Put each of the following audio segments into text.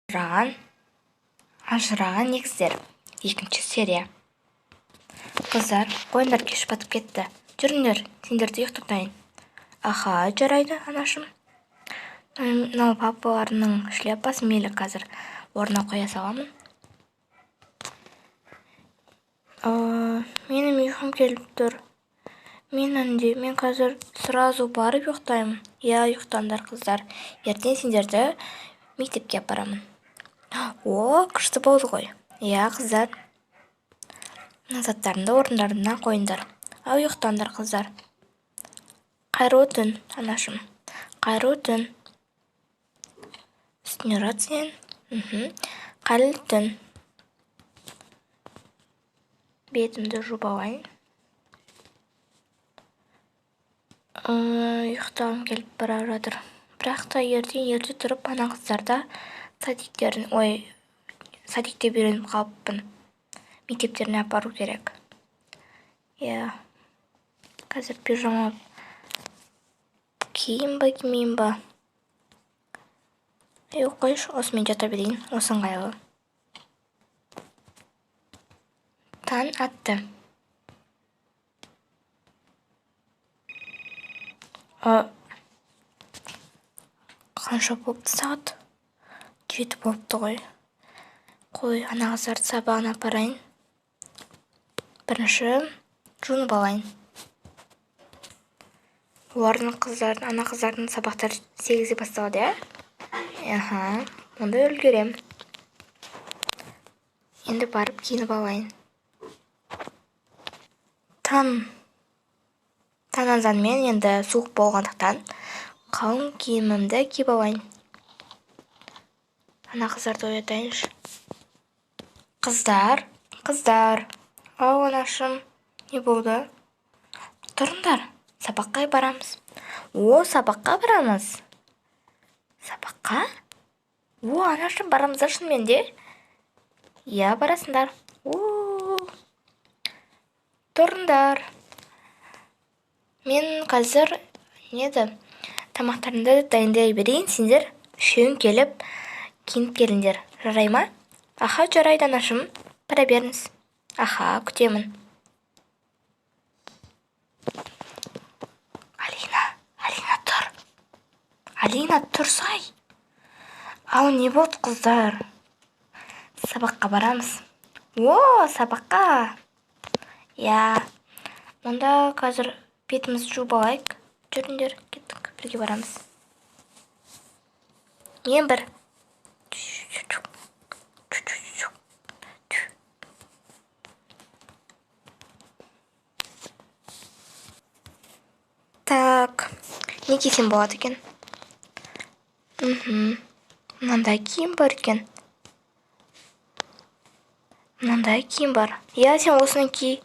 Ажыраған негіздер. Екінші серия. Қыздар, ойындар кеш батып кетті. Жүріңдер, сендерді ұйықтатайын. Аха, жарайды, анашым. Мынау папаларының шляпасы мейлі қазір орнына қоя саламын. Менің ұйқым келіп тұр. Мен қазір сразу барып ұйықтаймын. Ұйықтаңдар, қыздар. Ертең сендерді мектепке апарамын. Күшті болды ғой. Қыздар. Заттарымды орындарына қойыңдар. Ұйықтаңдар, қыздар. Қайырлы түн, анашым. Қайырлы түн. Үстіне рат сен. Қайырлы түн. Бетімді жуып алайын. Ұйықтағым келіп бара жатыр. Бірақ та ертең ерте тұрып, ана қыздарда садикте үйреніп қалыппын. Мектептеріне апару керек. Қазір пижама киейін ба, кимейін ба? Қойшы, осымен жата берейін, осы ыңғайлы. Таң атты. Қанша болыпты сағат? 7 болыпты ғой. Қой, ана қыздарды сабағына апарайын. Бірінші жуынып алайын. Ана қыздардың сабақтары 8-де басталады, онда үлгерем. Енді барып киініп алайын. Таң азанмен енді суық болғандықтан қалың киімімді киіп алайын. Ана қыздарды оятайыншы. Қыздар. Ау, анашым, не болды? Тұрыңдар, сабаққа барамыз. Сабаққа барамыз. Сабаққа? Анашым, барамыз шынымен де? Барасыңдар. Тұрыңдар. Мен қазір тамақтарымды дайындай берейін, сендер үшеуің келіп киініп келіңдер. Жарай ма? Аха, жарайды, анашым. Бара беріңіз. Аха, күтемін. Алина, тұрсай. Ау, не болды, қыздар? Сабаққа барамыз. Сабаққа. Онда қазір бетімізді жуып алайық. Жүріңдер, кеттік, бірге барамыз. Мен бір. Так, не кисем болады екен? Мынандай киім бар екен. Мынандай киім бар. Сен осыны ки.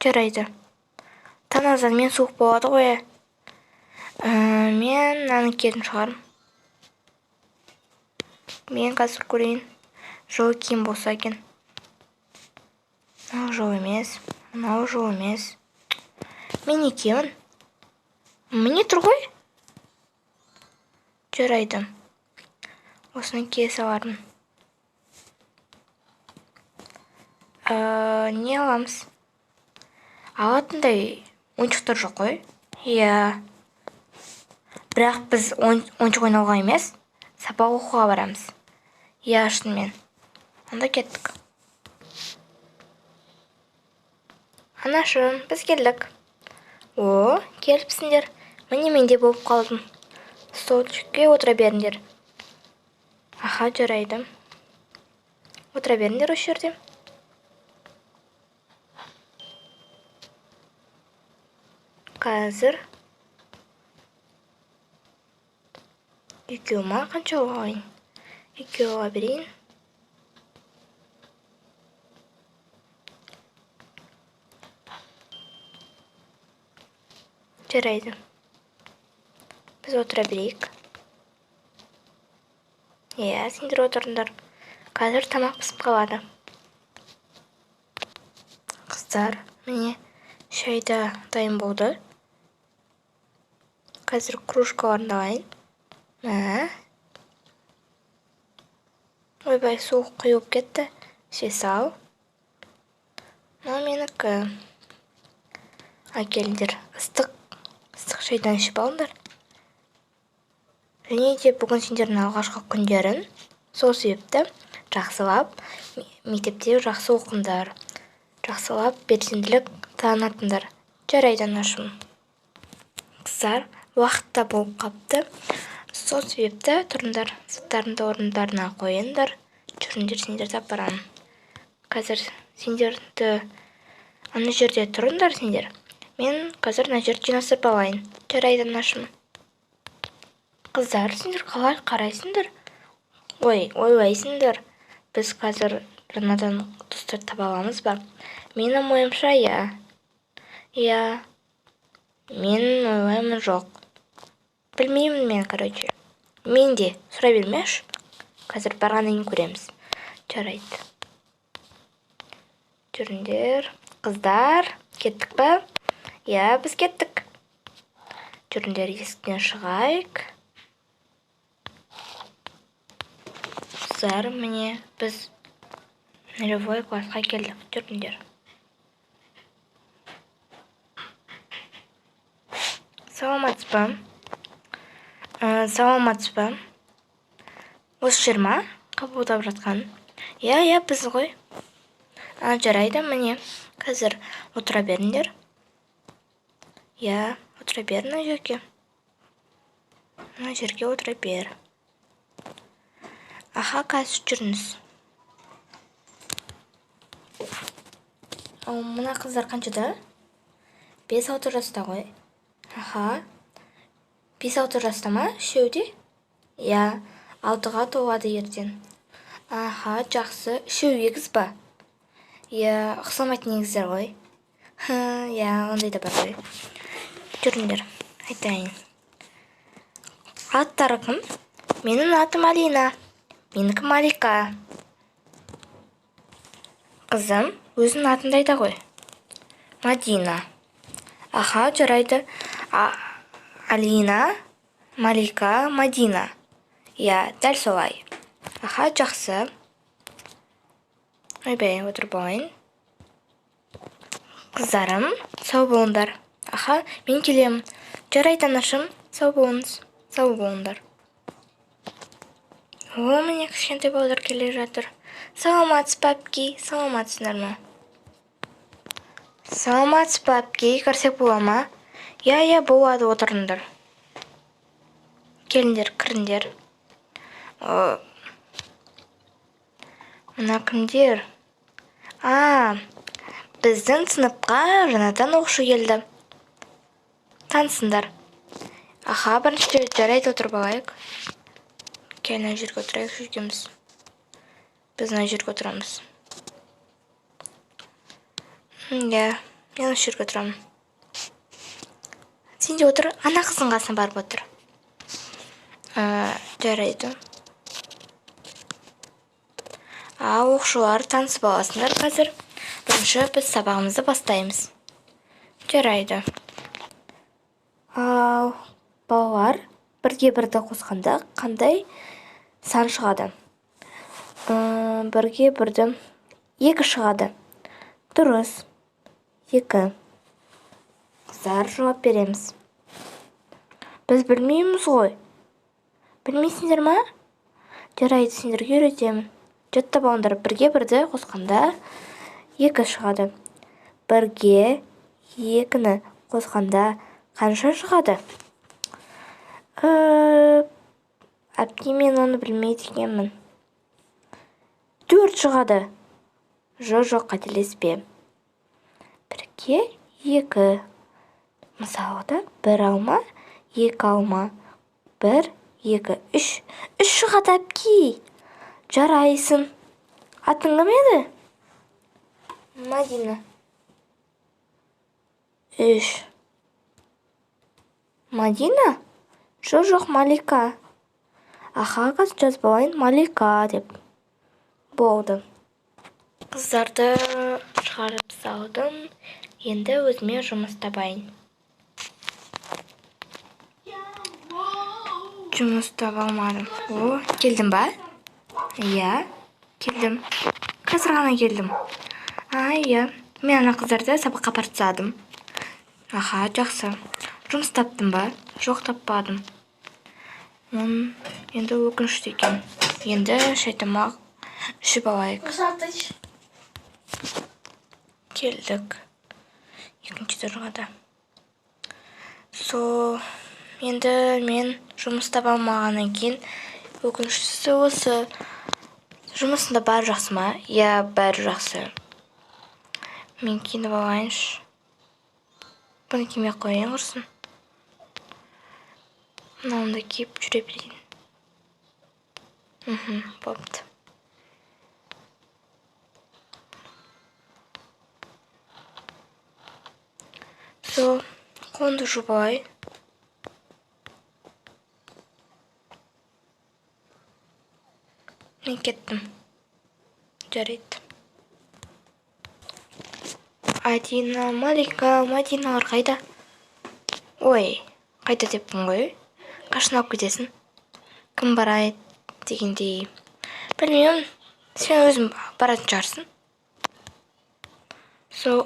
Жарайды. Таң азанмен суық болады ғой. Мен мынаны киетін шығарым. Мен қазір көрейін. Жылы киім болса екен. Мынау жылы емес. Мен не киемін? Міне тұр ғой. Жарайды. Осыны кие салармын. Не аламыз? Алатындай ойыншықтар жоқ қой. Бірақ біз ойыншық ойнауға емес, сабақ оқуға барамыз. Шынымен. Онда кеттік. Анашым, біз келдік. Келіпсіңдер. Міне менде болып қалдым. Столчикке отыра беріңдер. Аха, жарайды. Отыра беріңдер осы жерде. Қазір екеуіма қанша алайын? Екеуіға берейін. Жарайды. Біз отыра берейік. Сендер отырыңдар. Қазір тамақ пісіп қалады. Қыздар, міне шайда дайын болды. Қазір кружкаларын алайын. ойбай, суық құйылып кетті. Іше сал. Мынау менікі. Келіңдер, ыстық шайдан ішіп алыңдар. Және де бүгін сендердің алғашқы күндерін, сол себепті жақсылап мектепте жақсы оқыңдар. Жақсылап белсенділік танытыңдар. Жарайды анашым. Қыздар, уақытта болып қапты. Сол себепті тұрыңдар, заттарыңды орындарына қойыңдар. Жүріңдер, сендерді апарамын. Қазір сендерді ана жерде тұрыңдар сендер. Мен қазір ана жерді жинастырып алайын. Жарайды анашым. Қыздар, сендер қалай қарайсыңдар? Ойлайсыңдар. Біз қазір жаңадан достар таба аламыз ба? Менің ойымша, иә. Мен ойлаймын жоқ. Білмеймін мен, короче. Мен де сұрай бермеші. Қазір барғаннан кейін көреміз. Жарайды. Жүріңдер. Қыздар, кеттік па? Иә, біз кеттік. Жүріңдер, есіктен шығайық. Қыздар, міне біз нулевой классқа келдік. Жүріңдер. Саламатсыз ба? Осы жер ма? Қабылдап жатқан. Иә, біз ғой. Жарайды, міне. Қазір отыра беріңдер. Иә, отыра бер мына жерге. Мына жерге отыра бер. Қазір жүріңіз. Мына қыздар қаншада? 5-6 жаста ғой. 5-6 жаста ма? Үшеуде? Иә, 6-ға толады ертең. Жақсы. Үшеу егіз ба? Иә, ұқсамайтын егіздер ғой. Иә, ондай да бар ғой. Жүріңдер, айтайын. Аттары кім? Менің атым Алина. Менікі Малика. Қызым, өзінің атында айта ғой. Мадина. Жарайды. Алина, Малика, Мадина. Иә, дәл солай. Жақсы. Ойбай, отырып алайын. Қыздарым, сау болыңдар. Мен келемін. Жарайды анашым, сау болыңыз. Сау болыңдар. Міне кішкентай балалар келе жатыр. Саламатсыз папки, саламатсыздар ма? Саламатсыз папки, кірсек бола ма? Иә, болады, отырыңдар. Келіңдер, кіріңдер. Мына кімдер? Біздің сыныпқа жаңадан оқушы келді. Танысыңдар. Бірінші жарайды, отырып алайық. Келін жерге отырайық жүргеміз. Біз ана жерге отырамыз. Иә, мен осы жерге отырамын. Сен де отыр, ана қыздың қасына барып отыр. Жарайды. Оқушылар, танысып аласыңдар қазір. Бірінші біз сабағымызды бастаймыз. Жарайды. Балалар, бірге бірді қосқанда қандай сан шығады? Бірге бірді 2 шығады. Дұрыс. 2. Қыздар, жауап береміз. Біз білмейміз ғой. Білмейсіңдер ма? Жарайды, сендерге үйретемін. Жаттап алыңдар, бірге бірді қосқанда 2 шығады. Бірге 2-ні қосқанда қанша шығады? Әпке, мен оны білмейді екенмін. 4 шығады. Жоқ, қателеспе. Бірге 2. Мысалыда 1 алма, 2 алма. 1, 2, 3. 3 шығады әпке. Жарайсың. Атың кім еді? Мадина. 3. Мадина? Жоқ, Малика. Қазір жазып алайын, Малика деп. Болды. Қыздарды шығарып салдым. Енді өзіме жұмыс табайын. Жұмыс таба алмадым. Келдің ба? Иә. келдім. Қазір ғана келдім. Иә. Мен ана қыздарды сабаққа апарып тастадым. Аха, жақсы. Жұмыс таптым ба? Жоқ, таппадым. Енді өкінішті екен. Енді шай тамақ ішіп алайық. Келдік. Екінші тұрғада. Енді мен жұмыс таба алмағаннан кейін өкініштісі осы. Жұмысында бәрі жақсы ма? Иә, бәрі жақсы. Мен киініп алайыншы. Бұны кимей қояйын құрсын. Мынауымды киіп жүре берейін. Бопты. Қолымды жуып алайын. Мен кеттім. Жарайды. Адина, Малика, Мадиналар қайда? Ой, қайда деппін ғой? Қашан алып кетесің? Кім барайды дегендей. Білмеймін, сен өзің баратын шығарсың.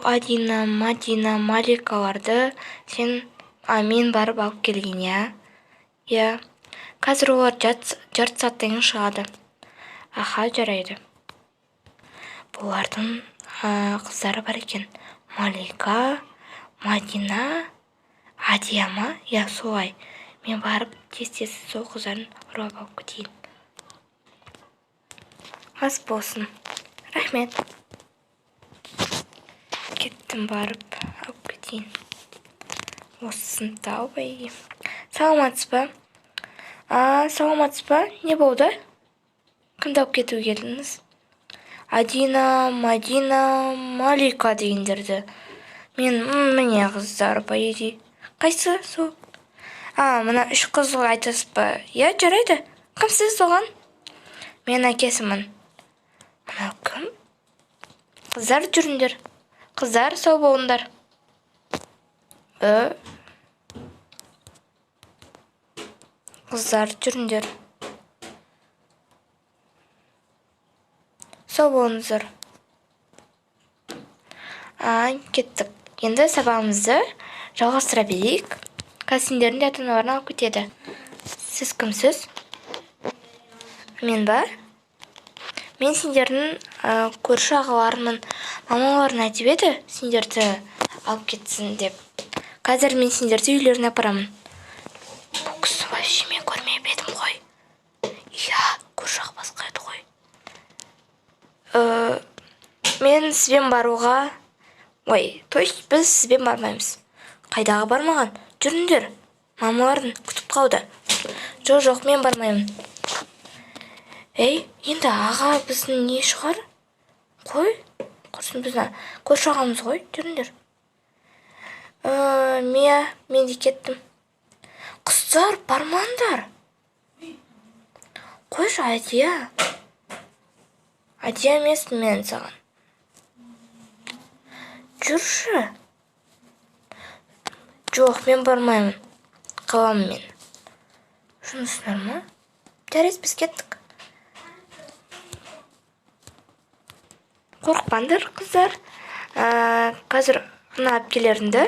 Адина, Мадина, Маликаларды мен барып алып келген, иә? Қазір олар жарты сағаттан кейін шығады. Аха, жарайды. Бұлардың қыздары бар екен. Малика, Мадина, Адия ма? Я, солай. Мен барып тез сол қыздарын ұрып алып кетейін. Ас болсын. Рахмет. Кеттім барып алып кетейін. Осы сыныпта албай. Саламатсыз ба? Саламатсыз ба? Не болды? Кімді алып кетуге келдіңіз? Адина, Мадина, Малика дегендерді. Міне қыздар, по идее. Қайсы сол? Мына 3 қызға айтасыз ба? Иә, жарайды. Кім сіз соған? Мен әкесімін. Мына кім? Қыздар жүріңдер. Қыздар сау болыңдар. Қыздар жүріңдер. Сау болыңыздар. Кеттік. Енді сабағымызды жалғастыра берейік. Қазір де ата-аналарына алып кетеді. Сіз кімсіз? Мен ба? Мен сендердің көрші ағаларымның мамаларына айтып еді, сендерді алып кетсін деп. Қазір мен сендерді үйлеріне апарамын. Бұл кісі вообще мен көрмеп едім ғой. Иә, көрші ақ басқа еді ғой. Мен сізбен баруға... то есть біз сізбен бармаймыз. Қайдағы бармаған? Жүріңдер. Мамаларын күтіп қалды. Жоқ, мен бармаймын. Енді аға біздің не шығар? Қой? Құрсын біздің көрші ағамыз ғой. Жүріңдер. Мен де кеттім. Қыздар, бармаңдар. Қойшы, Адия. Адия емеспін мен саған. Жүрші. Жоқ, мен бармаймын. Қаламын мен. Жұмысынар ма? Жарайыз, біз кеттік. Қорықпаңдар, қыздар. Қазір мына әпкелеріңді,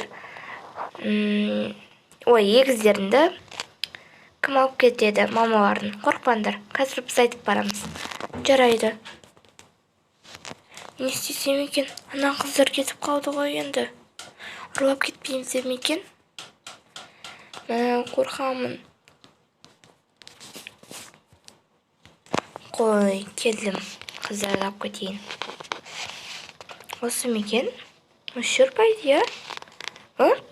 егіздеріңді кім алып кетеді, мамаларын. Қорықпаңдар. Қазір біз айтып барамыз. Жарайды. Не істесем екен? Ана қыздар кетіп қалды ғой енді. Ұрлап кетпейміз екен? Қорқамын. Қой, келдім. Қыздарды алып кетейін. Осы мекен? Осы жүрпайды, иә?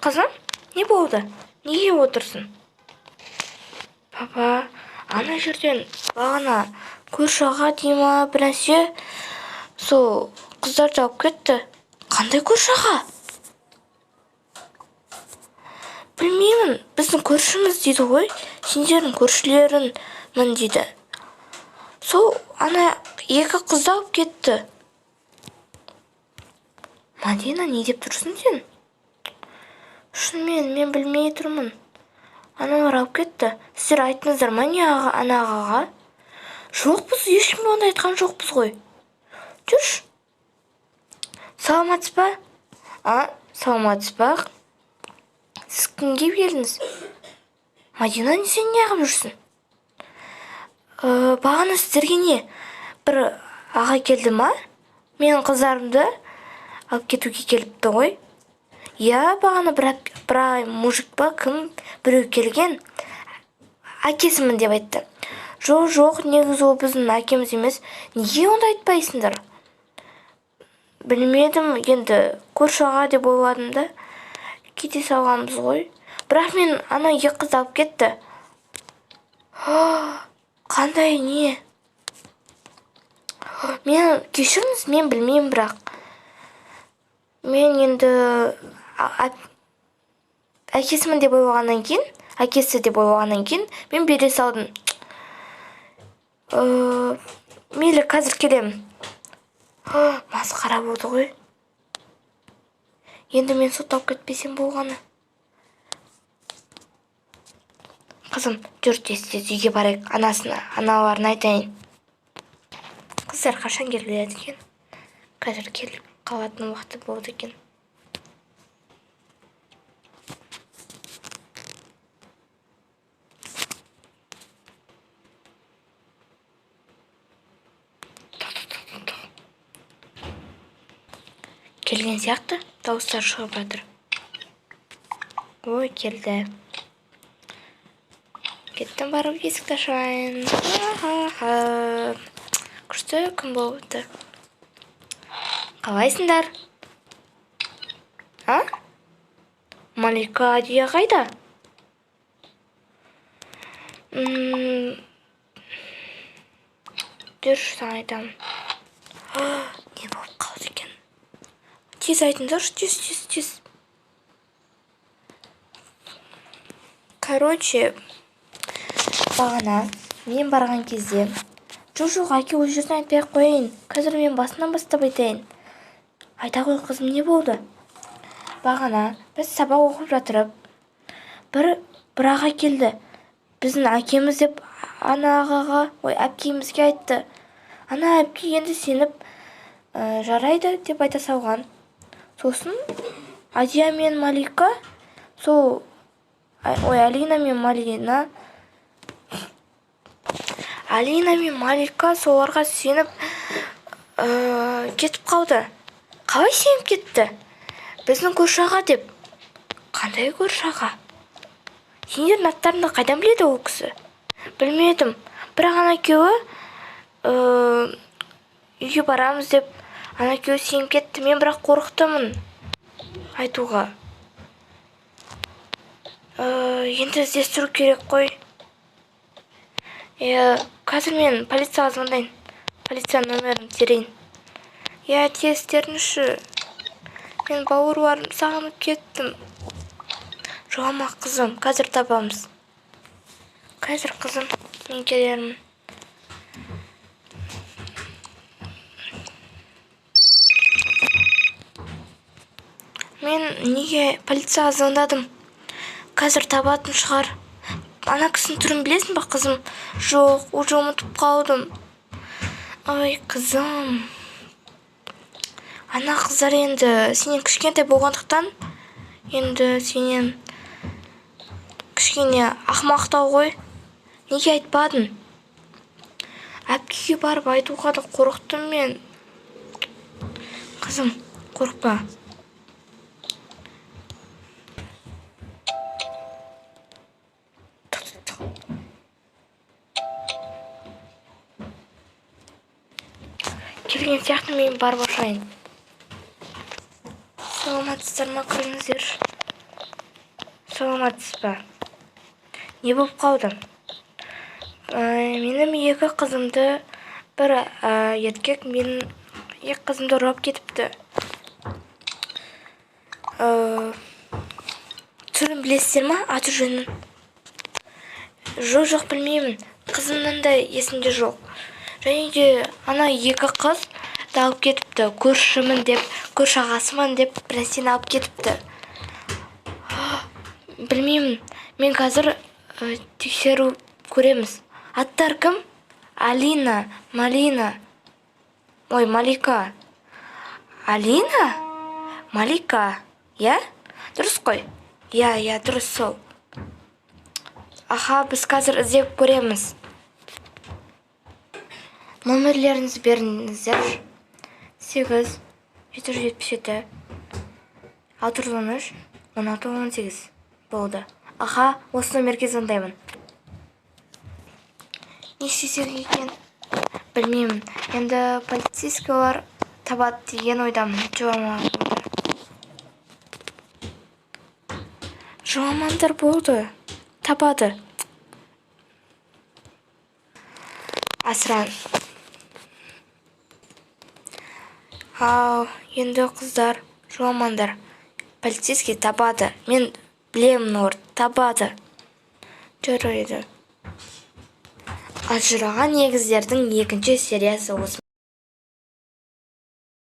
Қызым, не болды? Неге отырсың? Папа, ана жерден бағана көрші аға дейма бірнәрсе сол қыздарды алып кетті. Қандай көрші аға? Білмеймін, біздің көршіміз дейді ғой. Сендердің көршілеріңмін дейді. Сол ана 2 қызды алып кетті. Мадина, не деп тұрсың сен? Шынымен, мен білмей тұрмын. Аналар алып кетті. Сіздер айттыңыздар ма не ана ағаға? Жоқпыз, ешкімге ондай айтқан жоқпыз ғой. Жүрші. Саламатсыз ба? Саламатсыз ба? Сіз кімге келдіңіз? Мадина, сен не қылып жүрсің? Бағана сіздерге не? Бір аға келді ма? Менің қыздарымды алып кетуге келіпті ғой. Я, бағана бір мужик па, кім біреу келген, әкесімін деп айтты. Жоқ, негізі ол біздің әкеміз емес. Неге онда айтпайсыңдар? Білмедім, енді көрші аға деп ойладым да. Кете салғанбыз ғой. Бірақ мен ана екі қызды алып кетті. Қандай не? Мен кешіріңіз, мен білмеймін, бірақ мен енді әкесімін деп ойлағаннан кейін, әкесі деп ойлағаннан кейін мен бере салдым. Мейлі, қазір келемін. Масқара болды ғой. Енді мен сотталып кетпесем болғаны. Қызым, жүр тез үйге барайық, аналарына айтайын. Қыздар қашан келеді екен? Қазір келіп қалатын уақыты болды екен. Келген сияқты дауыстар шығып жатыр. Ой, келді. Кеттім, барып есікті ашайын. Күшті күн болыпты. Қалайсыңдар? Малика Адия қайда? Жүрші, саған айтамын. Не болып қалды екен? Тез айтыңдаршы, тез. Короче, бағана мен барған кезде, жоқ, әке өз жерден айтпай қойын. Қазір мен басынан бастап айтайын. Айта қой, қызым, не болды? Бағана біз сабақ оқып жатырып, бір аға келді. Біздің әкеміз деп ана ағаға, әпкемізге айтты. Ана әпке енді сеніп жарайды деп айта салған. Сосын Адия мен Малика, Алина мен Малика соларға сеніп кетіп қалды. Қалай сеніп кетті? Біздің көрші аға деп. Қандай көрші аға? Сендердің аттарыңды қайдан біледі ол кісі? Білмедім. Бірақ ана екеуі үйге барамыз деп ана екеуі сеніп кетті. Мен бірақ қорықтымын айтуға. Енді іздестіру керек қой. Қазір мен полицияға звондайын. Полиция нөмірін терейін. Тестеріңізші. Мен бауырларым сағынып кеттім. Жоғама, қызым, қазір табамыз. Қазір, қызым, мен келермін. Мен неге полицияға звондадым? Қазір табатын шығар. Ана кісінің түрін білесің ба, қызым? Жоқ, уже ұмытып қалдым. Ой, қызым. Ана қыздар енді сенен кішкентай болғандықтан, енді сенен кішкене ақымақтау ғой. Неге айтпадың? Әпкеге барып айтуға да қорықтым мен. Қызым, қорықпа. Келген сияқты мен барып ашайын. Саламатсыздар ма, кіріңіздер? Саламатсыз ба? Не болып қалды? Менің екі қызымды бір еркек менің екі қызымды ұрып кетіпті. Түрін білесіздер ма, аты жөнін? Жоқ, білмеймін. Қызымның да есімде жоқ. Және де ана екі қыз да алып кетіпті. Көршімін деп, көрші ағасымын деп бірнәрсені алып кетіпті. Білмеймін. Мен қазір тексеру көреміз. Аттар кім? Алина, Малина. Ой, Малика. Алина? Малика. Я? Дұрыс қой? Я, дұрыс сол. Аха, біз қазір іздеп көреміз. Номерлеріңізді беріңіздер. 8 777 613 16 18 болды. Аха, осы номерге звондаймын. Не істесек екен? Білмеймін. Енді полицейскийлер табады деген ойдамын. Жоламандар болды. Табады. Асыран. Ау, енді қыздар, жоламандар. Полицейский табады. Мен білемін орд. Табады. Жарайды. Ажыраған егіздердің екінші сериясы осы.